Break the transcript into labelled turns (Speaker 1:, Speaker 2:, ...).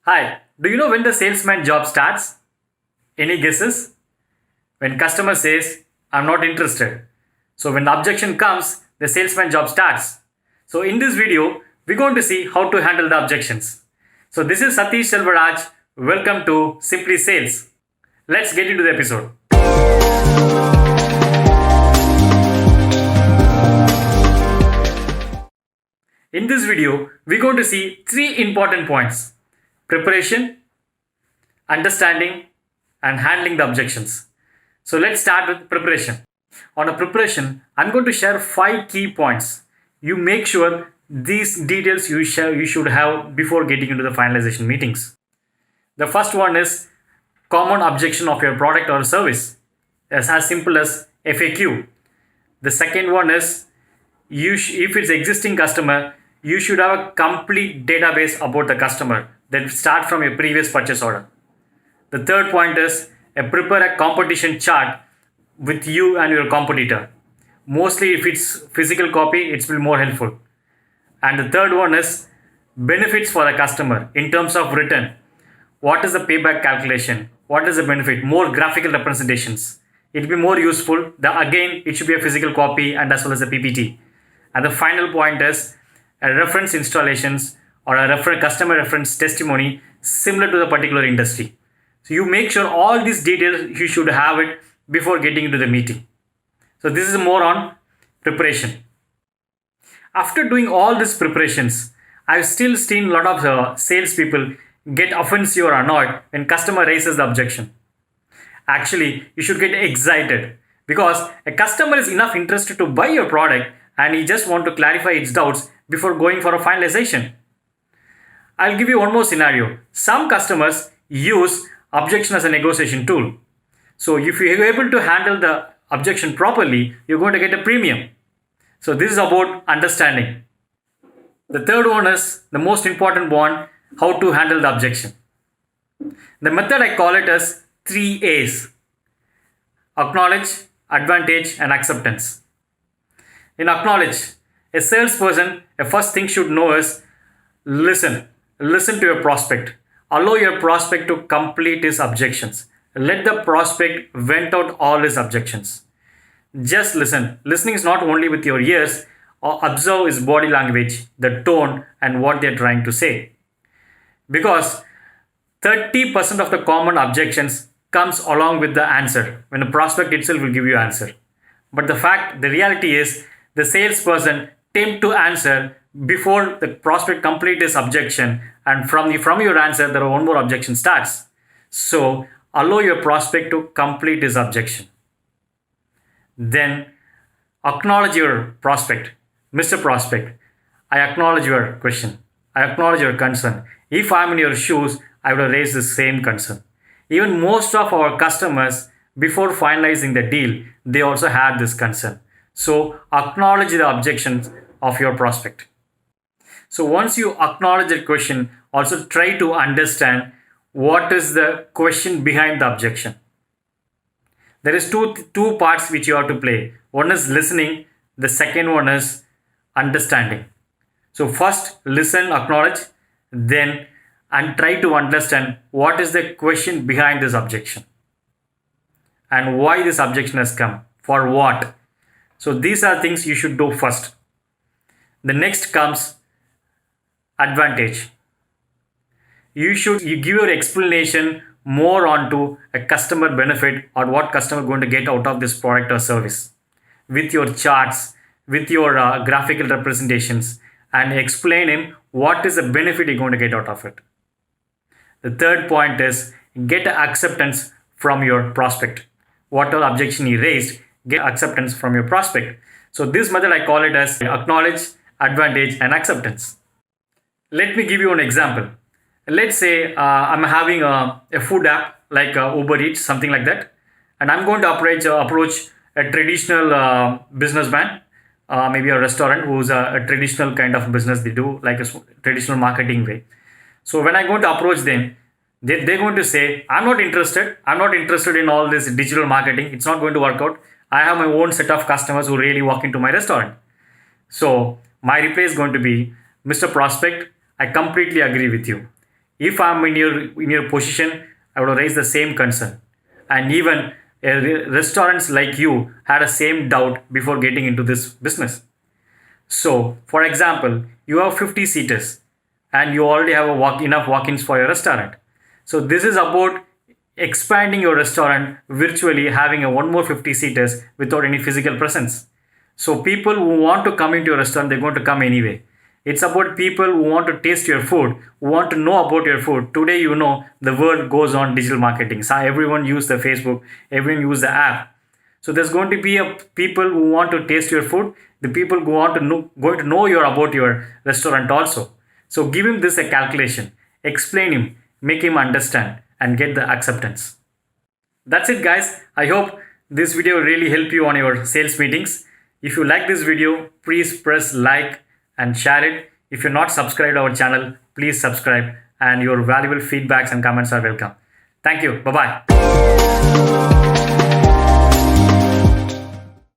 Speaker 1: Hi, do you know when the salesman job starts? Any guesses? When customer says, I'm not interested. So when the objection comes, the salesman job starts. So in this video, we're going to see how to handle the objections. So this is Sathish Selvaraj. Welcome to Simply Sales. Let's get into the episode. In this video, we're going to see three important points: preparation, understanding, and handling the objections. So let's start with preparation. On a preparation, I'm going to share 5 key points. You make sure these details you should have before getting into the finalization meetings. The first one is common objection of your product or service, as simple as FAQ. The second one is if it's existing customer, you should have a complete database about the customer that start from your previous purchase order. The third point is prepare a competition chart with you and your competitor. Mostly if it's physical copy, it will be more helpful. And the third one is benefits for the customer in terms of written. What is the payback calculation? What is the benefit? More graphical representations. It will be more useful. Again, it should be a physical copy and as well as a PPT. And the final point is a reference installations or a customer reference testimony similar to the particular industry. So you make sure all these details you should have it before getting into the meeting. So this is more on preparation. After doing all these preparations, I've still seen a lot of salespeople get offensive or annoyed when customer raises the objection. Actually, you should get excited because a customer is enough interested to buy your product and he just want to clarify its doubts before going for a finalization. I'll give you one more scenario. Some customers use objection as a negotiation tool. So if you're able to handle the objection properly, you're going to get a premium. So this is about understanding. The third one is the most important one, how to handle the objection. The method I call it as 3 A's. Acknowledge, advantage, and acceptance. In acknowledge, a salesperson, a first thing should know is listen. Listen to your prospect. Allow your prospect to complete his objections. Let the prospect vent out all his objections. Just listen. Listening is not only with your ears, or observe his body language, the tone, and what they're trying to say. Because 30% of the common objections comes along with the answer, when the prospect itself will give you answer. But the reality is, the salesperson tend to answer before the prospect complete his objection, and from your answer, there are one more objection starts. So allow your prospect to complete his objection. Then acknowledge your prospect. Mr. Prospect, I acknowledge your question. I acknowledge your concern. If I'm in your shoes, I would have raised the same concern. Even most of our customers, before finalizing the deal, they also had this concern. So acknowledge the objections of your prospect. So once you acknowledge the question, also try to understand what is the question behind the objection. There is two parts which you have to play. One is listening. The second one is understanding. So first listen, acknowledge, then and try to understand what is the question behind this objection and why this objection has come, for what. So these are things you should do first. The next comes advantage. You give your explanation more onto a customer benefit or what customer going to get out of this product or service with your charts, with your graphical representations, and explain him what is the benefit you're going to get out of it. The third point is get acceptance from your prospect. Whatever objection he raised, get acceptance from your prospect. So this method I call it as acknowledge, advantage, and acceptance. Let me give you an example. Let's say I'm having a food app like Uber Eats, something like that, and I'm going to approach a traditional businessman, maybe a restaurant who's a traditional kind of business they do, like a traditional marketing way. So when I'm going to approach them, they're going to say, I'm not interested in all this digital marketing. It's not going to work out. I have my own set of customers who really walk into my restaurant. So my reply is going to be, Mr. Prospect, I completely agree with you. If I'm in your position, I would raise the same concern. And even restaurants like you had a same doubt before getting into this business. So, for example, you have 50 seaters and you already have enough walk-ins for your restaurant. So, this is about expanding your restaurant virtually, having a one more 50 seaters without any physical presence. So, people who want to come into your restaurant, they're going to come anyway. It's about people who want to taste your food, who want to know about your food. Today, the world goes on digital marketing. So everyone use the Facebook, everyone use the app. So there's going to be people who want to taste your food, the people who want to going to know about your restaurant also. So give him this a calculation, explain him, make him understand, and get the acceptance. That's it, guys. I hope this video really help you on your sales meetings. If you like this video, please press like and share it. If you're not subscribed to our channel, please subscribe, and your valuable feedbacks and comments are welcome. Thank you. Bye-bye.